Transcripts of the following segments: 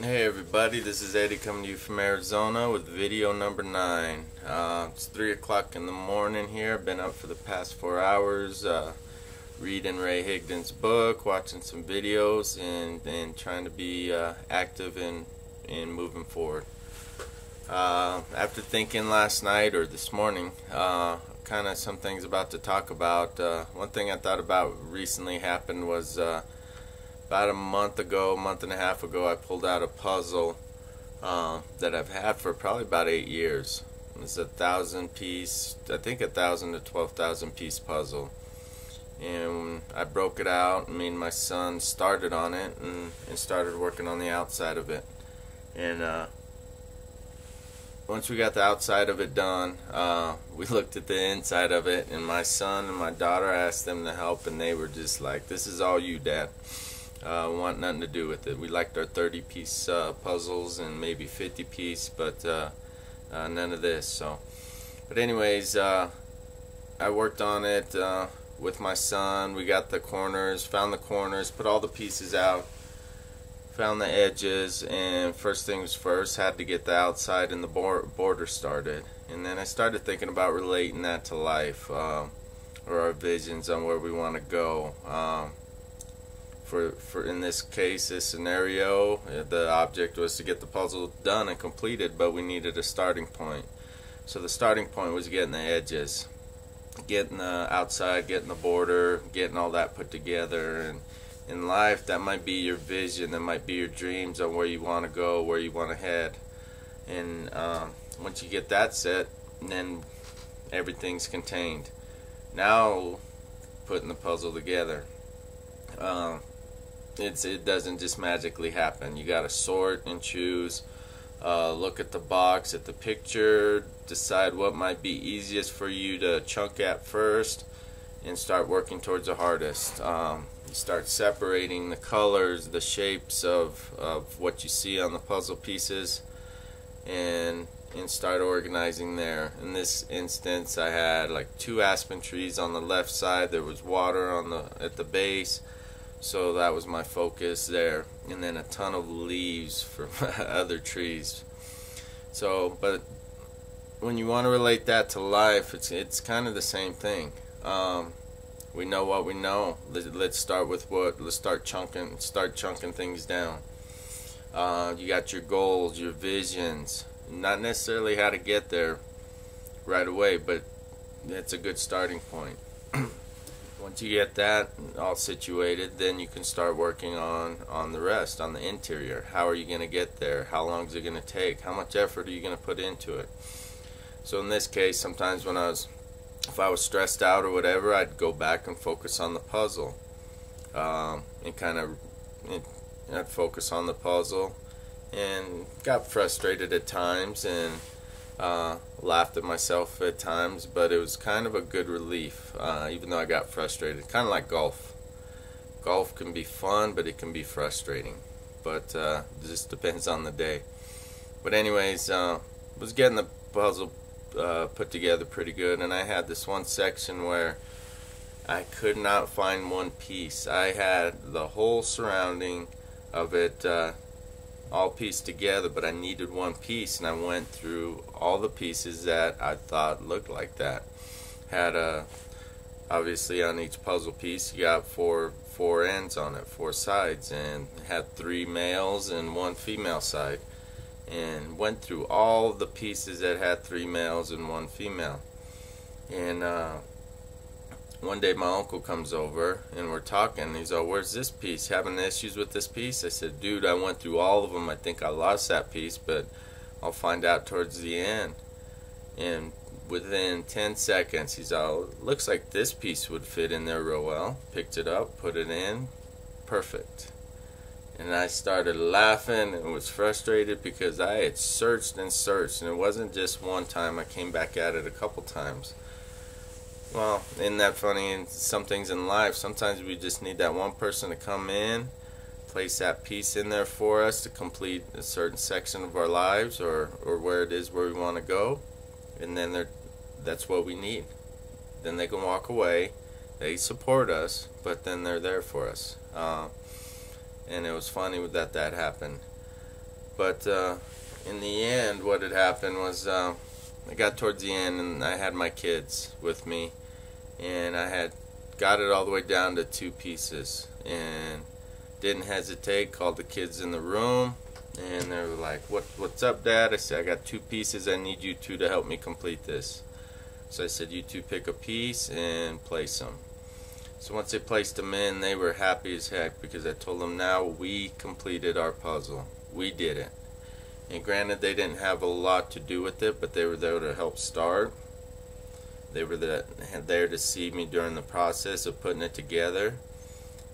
Hey everybody, this is Eddie coming to you from Arizona with video number 9. It's 3 o'clock in the morning here. I've been up for the past 4 hours reading Ray Higdon's book, watching some videos, and trying to be active in moving forward. After thinking last night or this morning, kind of some things about to talk about. One thing I thought about recently happened was about a month and a half ago, I pulled out a puzzle that I've had for probably about 8 years. It's a 1,000 piece, I think 1,000 to 12,000 piece puzzle. And I broke it out, me and my son started on it and started working on the outside of it. And once we got the outside of it done, we looked at the inside of it, and my son and my daughter, asked them to help, and they were just like, "This is all you, Dad. Want nothing to do with it." We liked our 30-piece puzzles and maybe 50-piece, but none of this. So, but anyways, I worked on it with my son. We got the corners, found the corners, put all the pieces out, found the edges, and first things first, had to get the outside and the border started. And then I started thinking about relating that to life, or our visions on where we want to go. For in this case, this scenario, the object was to get the puzzle done and completed, but we needed a starting point. So the starting point was getting the edges, getting the outside, getting the border, getting all that put together. And in life, that might be your vision, that might be your dreams on where you want to go, where you want to head. And once you get that set, then everything's contained. Now, putting the puzzle together. It doesn't just magically happen. You gotta sort and choose, look at the box, at the picture, decide what might be easiest for you to chunk at first, and start working towards the hardest. You start separating the colors, the shapes of what you see on the puzzle pieces, and start organizing there. In this instance, I had like 2 aspen trees on the left side. There was water at the base. So that was my focus there, and then a ton of leaves from other trees. So, but when you want to relate that to life, it's kind of the same thing. We know what we know. Let's start with what. Let's start chunking things down. You got your goals, your visions. Not necessarily how to get there right away, but it's a good starting point. Once you get that all situated, then you can start working on the rest, on the interior. How are you going to get there? How long is it going to take? How much effort are you going to put into it? So in this case, sometimes if I was stressed out or whatever, I'd go back and focus on the puzzle. I'd focus on the puzzle and got frustrated at times and laughed at myself at times, but it was kind of a good relief, even though I got frustrated. Kind of like golf. Golf can be fun, but it can be frustrating. But it just depends on the day. But anyways, was getting the puzzle put together pretty good, and I had this one section where I could not find one piece. I had the whole surrounding of it all pieced together, but I needed one piece, and I went through all the pieces that I thought looked like that. Had obviously on each puzzle piece you got four ends on it, 4 sides, and had 3 males and 1 female side, and went through all the pieces that had 3 males and 1 female. And one day my uncle comes over and we're talking. He's like, "Where's this piece? Having issues with this piece?" I said, "Dude, I went through all of them. I think I lost that piece, but I'll find out towards the end." And within 10 seconds, he's all, "Looks like this piece would fit in there real well." Picked it up, put it in, perfect. And I started laughing and was frustrated because I had searched and searched, and it wasn't just one time. I came back at it a couple times. Well, isn't that funny? In some things in life, sometimes we just need that one person to come in, place that piece in there for us to complete a certain section of our lives, or where it is where we want to go, and then that's what we need. Then they can walk away, they support us, but then they're there for us. And it was funny that happened. But in the end, what had happened was I got towards the end and I had my kids with me, and I had got it all the way down to 2 pieces, and didn't hesitate, called the kids in the room, and they were like, what's up, Dad? I said, I got 2 pieces, I need you 2 to help me complete this. So I said, you 2 pick a piece and place them. So once they placed them in, they were happy as heck, because I told them, now we completed our puzzle. We did it. And granted, they didn't have a lot to do with it, but they were there to help start. They were there to see me during the process of putting it together.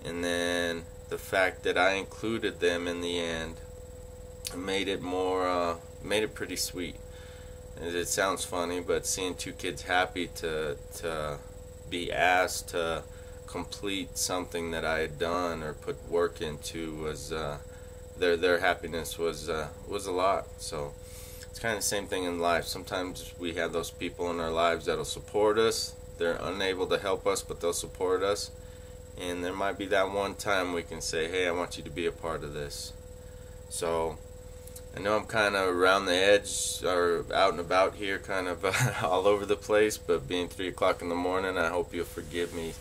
And then the fact that I included them in the end made it pretty sweet. And it sounds funny, but seeing 2 kids happy to be asked to complete something that I had done or put work into was their happiness was a lot. So it's kind of the same thing in life. Sometimes we have those people in our lives that'll support us. They're unable to help us, but they'll support us. And there might be that one time we can say, hey, I want you to be a part of this. So I know I'm kind of around the edge or out and about here, kind of all over the place, but being 3 o'clock in the morning, I hope you'll forgive me.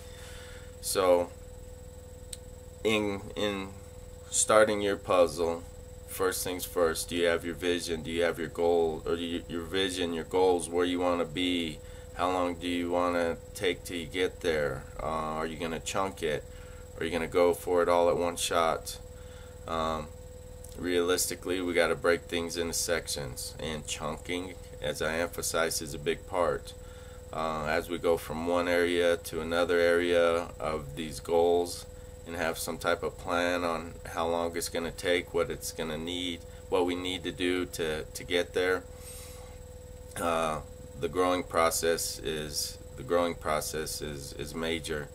So in starting your puzzle, first things first, do you have your vision? Do you have your goal, or your vision, your goals, where you want to be? How long do you want to take till you get there? Are you going to chunk it? Are you going to go for it all at one shot? Realistically, we got to break things into sections, and chunking, as I emphasize, is a big part. As we go from one area to another area of these goals, and have some type of plan on how long it's going to take, what it's going to need, what we need to do to get there. The growing process is major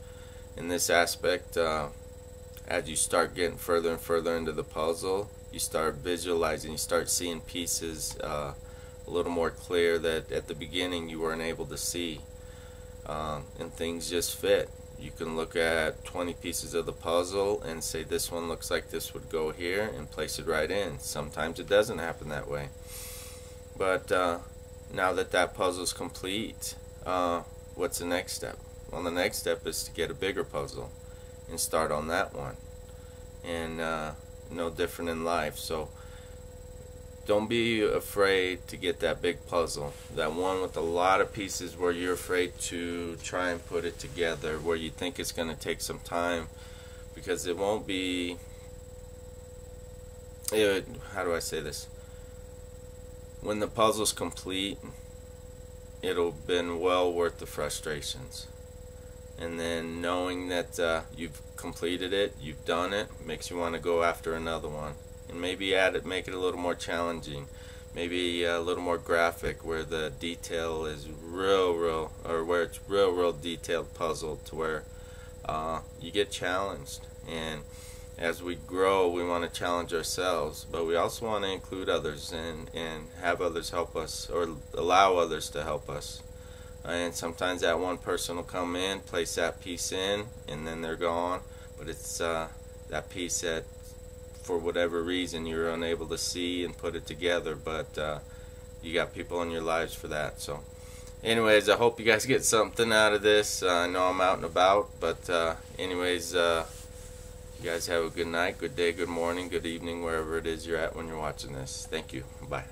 in this aspect. As you start getting further and further into the puzzle, you start visualizing, you start seeing pieces a little more clear that at the beginning you weren't able to see, and things just fit. You can look at 20 pieces of the puzzle and say, this one looks like this would go here, and place it right in. Sometimes it doesn't happen that way. But now that puzzle's complete, what's the next step? Well, the next step is to get a bigger puzzle and start on that one. And no different in life. So don't be afraid to get that big puzzle, that one with a lot of pieces where you're afraid to try and put it together, where you think it's going to take some time, because it won't be, how do I say this? When the puzzle's complete, it'll have been well worth the frustrations. And then knowing that you've completed it, you've done it, makes you want to go after another one. And maybe make it a little more challenging, maybe a little more graphic, where the detail is real, or where it's real detailed puzzle, to where you get challenged. And as we grow, we want to challenge ourselves, but we also want to include others and have others help us, or allow others to help us. And sometimes that one person will come in, place that piece in, and then they're gone. But it's that piece that, for whatever reason, you're unable to see and put it together, but you got people in your lives for that. So anyways, I hope you guys get something out of this. I know I'm out and about, but anyways, you guys have a good night, good day, good morning, good evening, wherever it is you're at when you're watching this. Thank you. Bye.